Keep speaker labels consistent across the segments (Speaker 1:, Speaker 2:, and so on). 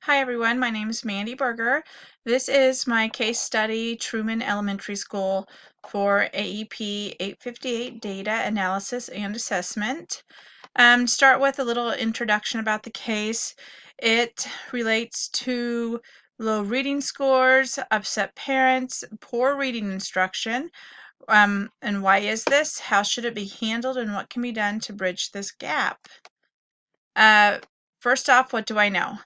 Speaker 1: Hi everyone, my name is Mandy Berger. This is my case study, Truman Elementary School, for AEP 858 Data Analysis and Assessment. Start with a little introduction about the case. It relates to low reading scores, upset parents, poor reading instruction. And why is this? How should it be handled, and what can be done to bridge this gap? First off, what do I know?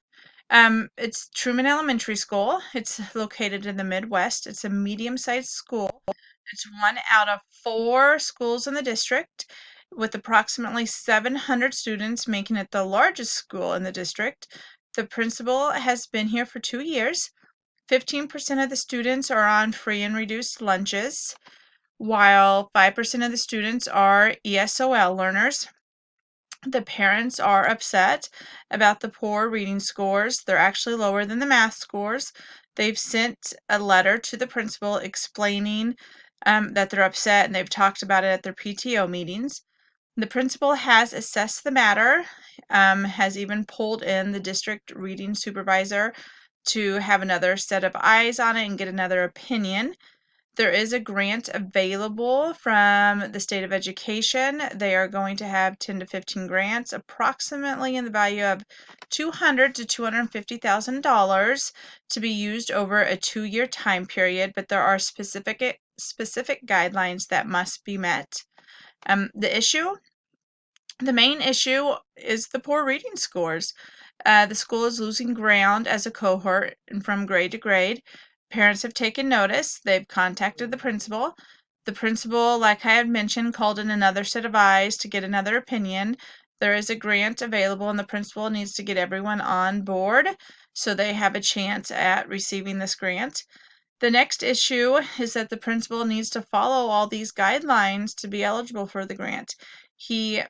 Speaker 1: It's Truman Elementary School. It's located in the Midwest. It's a medium-sized school. It's one out of 4 schools in the district, with approximately 700 students, making it the largest school in the district. The principal has been here for 2 years. 15% of the students are on free and reduced lunches, while 5% of the students are ESOL learners. The parents are upset about the poor reading scores. They're actually lower than the math scores. They've sent a letter to the principal explaining that they're upset, and they've talked about it at their PTO meetings. The principal has assessed the matter, has even pulled in the district reading supervisor to have another set of eyes on it and get another opinion. There is a grant available from the State of Education. They are going to have 10 to 15 grants, approximately in the value of $200,000 to $250,000 to be used over a 2-year time period, but there are specific guidelines that must be met. The main issue is the poor reading scores. The school is losing ground as a cohort and from grade to grade. Parents have taken notice. They've contacted the principal. The principal, like I had mentioned, called in another set of eyes to get another opinion. There is a grant available, and the principal needs to get everyone on board so they have a chance at receiving this grant. The next issue is that the principal needs to follow all these guidelines to be eligible for the grant. He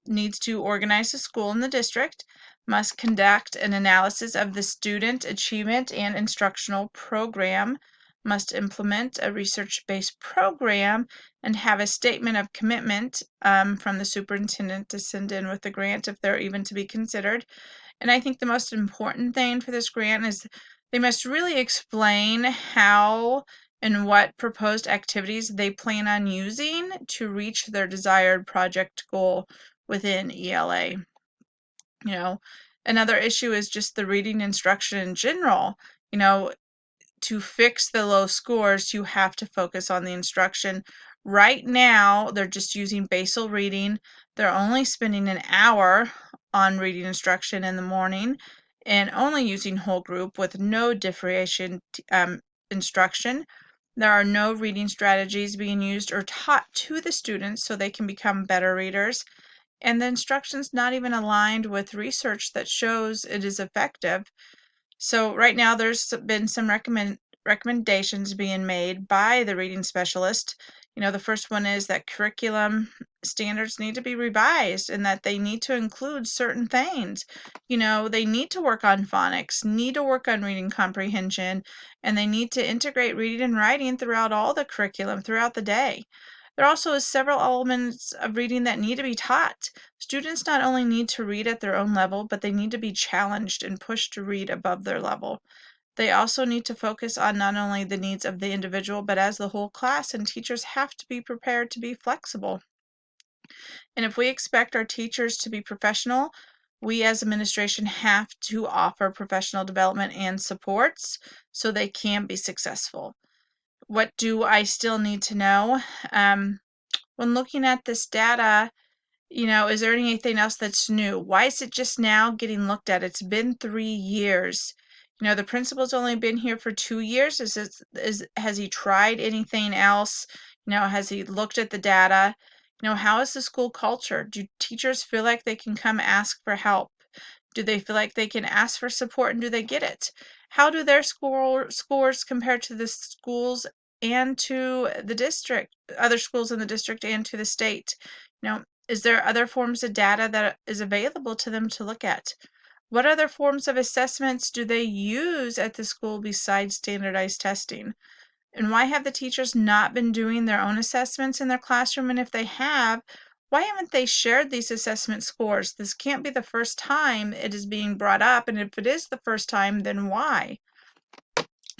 Speaker 1: needs to organize the school in the district, must conduct an analysis of the student achievement and instructional program, must implement a research-based program, and have a statement of commitment from the superintendent to send in with the grant if they're even to be considered. And I think the most important thing for this grant is they must really explain how and what proposed activities they plan on using to reach their desired project goal within ELA. You know, another issue is just the reading instruction in general. You know, to fix the low scores, you have to focus on the instruction. Right now, they're just using basal reading. They're only spending an hour on reading instruction in the morning and only using whole group with no differentiation instruction. There are no reading strategies being used or taught to the students so they can become better readers. And the instruction's not even aligned with research that shows it is effective. So right now there's been some recommendations being made by the reading specialist. You know, the first one is that curriculum standards need to be revised and that they need to include certain things. You know, they need to work on phonics, need to work on reading comprehension, and they need to integrate reading and writing throughout all the curriculum throughout the day. There also is several elements of reading that need to be taught. Students not only need to read at their own level, but they need to be challenged and pushed to read above their level. They also need to focus on not only the needs of the individual, but as the whole class, and teachers have to be prepared to be flexible. And if we expect our teachers to be professional, we as administration have to offer professional development and supports so they can be successful. What do I still need to know? When looking at this data, you know, is there anything else that's new? Why is it just now getting looked at? It's been 3 years. You know, the principal's only been here for 2 years. Has he tried anything else? You know, has he looked at the data? You know, how is the school culture? Do teachers feel like they can come ask for help? Do they feel like they can ask for support, and do they get it? How do their scores compare to the schools and to the district, other schools in the district and to the state? You know, is there other forms of data that is available to them to look at? What other forms of assessments do they use at the school besides standardized testing? And why have the teachers not been doing their own assessments in their classroom? And if they have, Why haven't they shared these assessment scores? This can't be the first time it is being brought up, and if it is the first time, then why?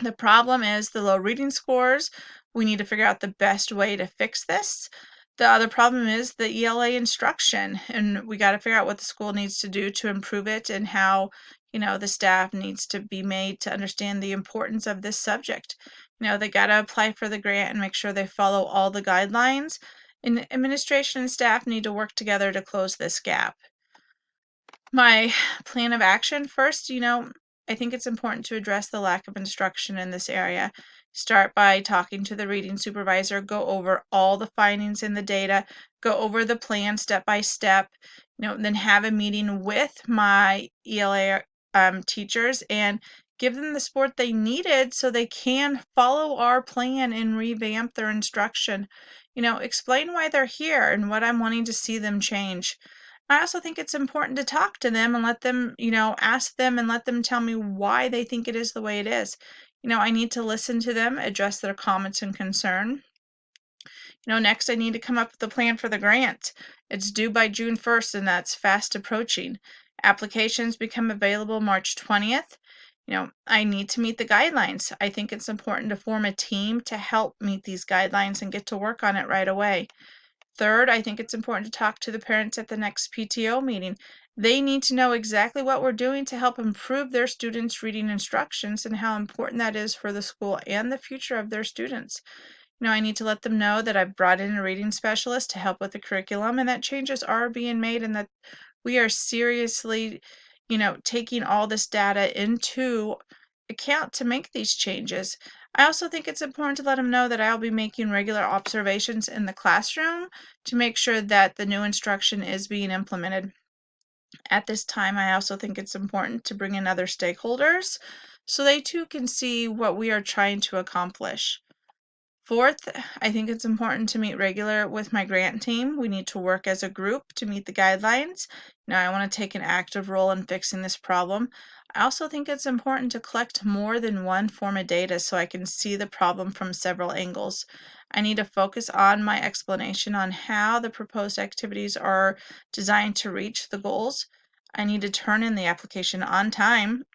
Speaker 1: The problem is the low reading scores. We need to figure out the best way to fix this. The other problem is the ELA instruction, and we got to figure out what the school needs to do to improve it and how, the staff needs to be made to understand the importance of this subject. They got to apply for the grant and make sure they follow all the guidelines. And administration and staff need to work together to close this gap. My plan of action first, I think it's important to address the lack of instruction in this area. Start by talking to the reading supervisor, go over all the findings in the data, go over the plan step by step, then have a meeting with my ELA teachers and give them the support they needed so they can follow our plan and revamp their instruction. Explain why they're here and what I'm wanting to see them change. I also think it's important to talk to them and let them, ask them and let them tell me why they think it is the way it is. I need to listen to them, address their comments and concern. Next I need to come up with a plan for the grant. It's due by June 1st and that's fast approaching. Applications become available March 20th. I need to meet the guidelines. I think it's important to form a team to help meet these guidelines and get to work on it right away. Third, I think it's important to talk to the parents at the next PTO meeting. They need to know exactly what we're doing to help improve their students' reading instructions and how important that is for the school and the future of their students. I need to let them know that I've brought in a reading specialist to help with the curriculum and that changes are being made and that we are seriously, taking all this data into account to make these changes. I also think it's important to let them know that I'll be making regular observations in the classroom to make sure that the new instruction is being implemented. At this time, I also think it's important to bring in other stakeholders so they too can see what we are trying to accomplish. Fourth, I think it's important to meet regular with my grant team. We need to work as a group to meet the guidelines. Now, I want to take an active role in fixing this problem. I also think it's important to collect more than one form of data so I can see the problem from several angles. I need to focus on my explanation on how the proposed activities are designed to reach the goals. I need to turn in the application on time.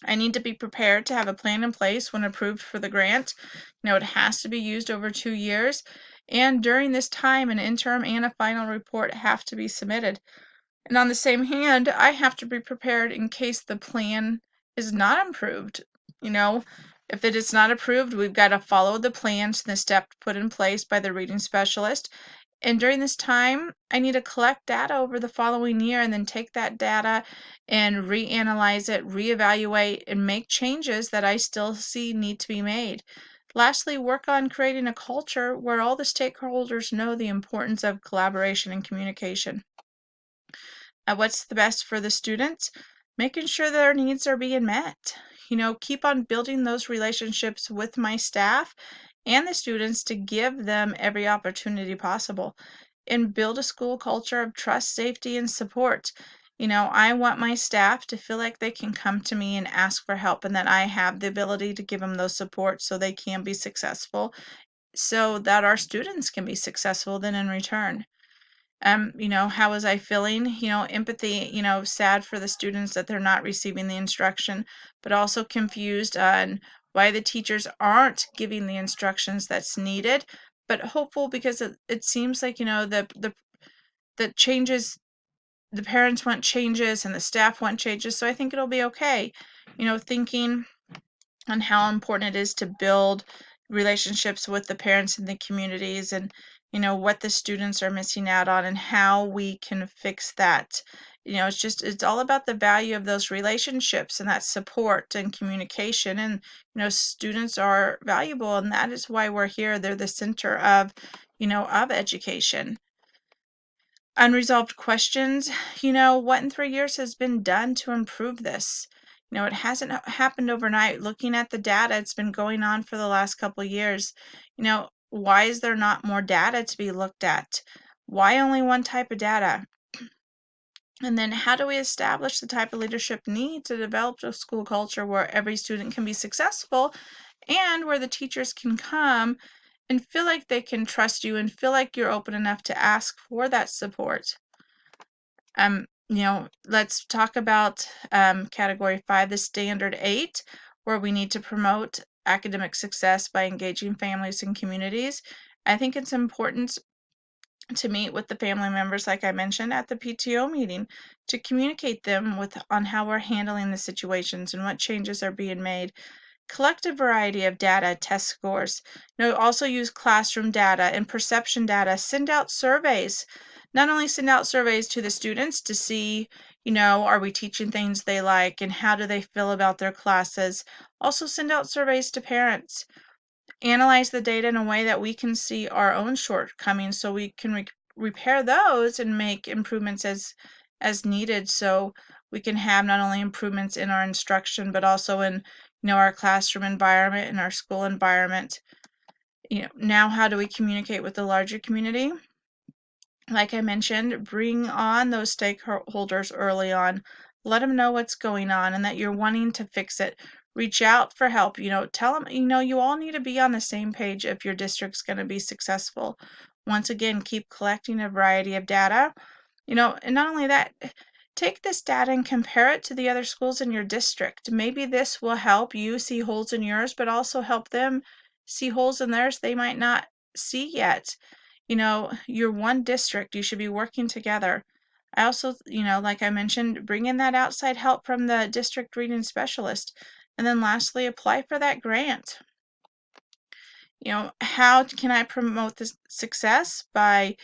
Speaker 1: I need to be prepared to have a plan in place when approved for the grant. It has to be used over 2 years. And during this time, an interim and a final report have to be submitted. And on the same hand, I have to be prepared in case the plan is not approved. If it is not approved, we've got to follow the plans and the steps put in place by the reading specialist. And during this time, I need to collect data over the following year and then take that data and reanalyze it, reevaluate, and make changes that I still see need to be made. Lastly, work on creating a culture where all the stakeholders know the importance of collaboration and communication. What's the best for the students? Making sure their needs are being met. Keep on building those relationships with my staff and the students to give them every opportunity possible and build a school culture of trust, safety, and support. I want my staff to feel like they can come to me and ask for help and that I have the ability to give them those support so they can be successful, so that our students can be successful then in return. How was I feeling? Empathy, sad for the students that they're not receiving the instruction, but also confused on why the teachers aren't giving the instructions that's needed, but hopeful because it seems like, the changes, the parents want changes and the staff want changes, so I think it'll be okay. Thinking on how important it is to build relationships with the parents and the communities and what the students are missing out on and how we can fix that. It's all about the value of those relationships and that support and communication, and students are valuable and that is why we're here. They're the center of education. Unresolved questions. What in 3 years has been done to improve this? It hasn't happened overnight. Looking at the data, it's been going on for the last couple years. Why is there not more data to be looked at? Why only one type of data? And then how do we establish the type of leadership need to develop a school culture where every student can be successful and where the teachers can come and feel like they can trust you and feel like you're open enough to ask for that support. Let's talk about category 5, the standard 8, where we need to promote academic success by engaging families and communities. I think it's important to meet with the family members, like I mentioned at the PTO meeting, to communicate them on how we're handling the situations and what changes are being made. Collect a variety of data, test scores. Also use classroom data and perception data. Send out surveys. Not only send out surveys to the students to see, are we teaching things they like and how do they feel about their classes. Also send out surveys to parents. Analyze the data in a way that we can see our own shortcomings so we can repair those and make improvements as needed, so we can have not only improvements in our instruction but also in our classroom environment and our school environment. Now how do we communicate with the larger community? Like I mentioned, bring on those stakeholders early on. Let them know what's going on and that you're wanting to fix it. Reach out for help. Tell them, you all need to be on the same page if your district's going to be successful. Once again, keep collecting a variety of data. And not only that, take this data and compare it to the other schools in your district. Maybe this will help you see holes in yours, but also help them see holes in theirs they might not see yet. You're one district, you should be working together. I also, like I mentioned, bring in that outside help from the district reading specialist. And then lastly, apply for that grant. How can I promote this success? By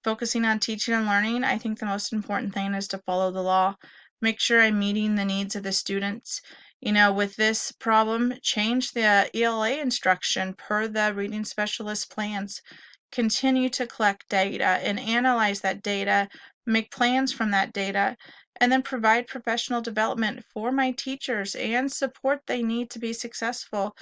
Speaker 1: focusing on teaching and learning. I think the most important thing is to follow the law. Make sure I'm meeting the needs of the students. With this problem, change the ELA instruction per the reading specialist plans. Continue to collect data and analyze that data, make plans from that data, and then provide professional development for my teachers and support they need to be successful.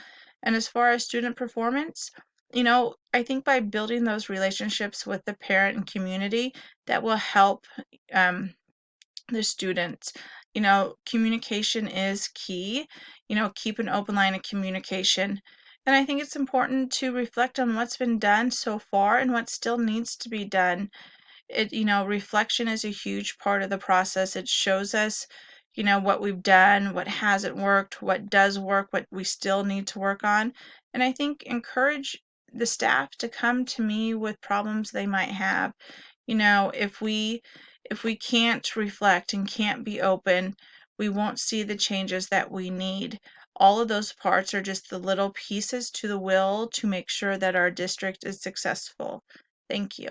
Speaker 1: And as far as student performance, I think by building those relationships with the parent and community, that will help the students. Communication is key. Keep an open line of communication. And I think it's important to reflect on what's been done so far and what still needs to be done. Reflection is a huge part of the process. It shows us, what we've done, what hasn't worked, what does work, what we still need to work on. And I think encourage the staff to come to me with problems they might have. If we can't reflect and can't be open, we won't see the changes that we need. All of those parts are just the little pieces to the wheel to make sure that our district is successful. Thank you.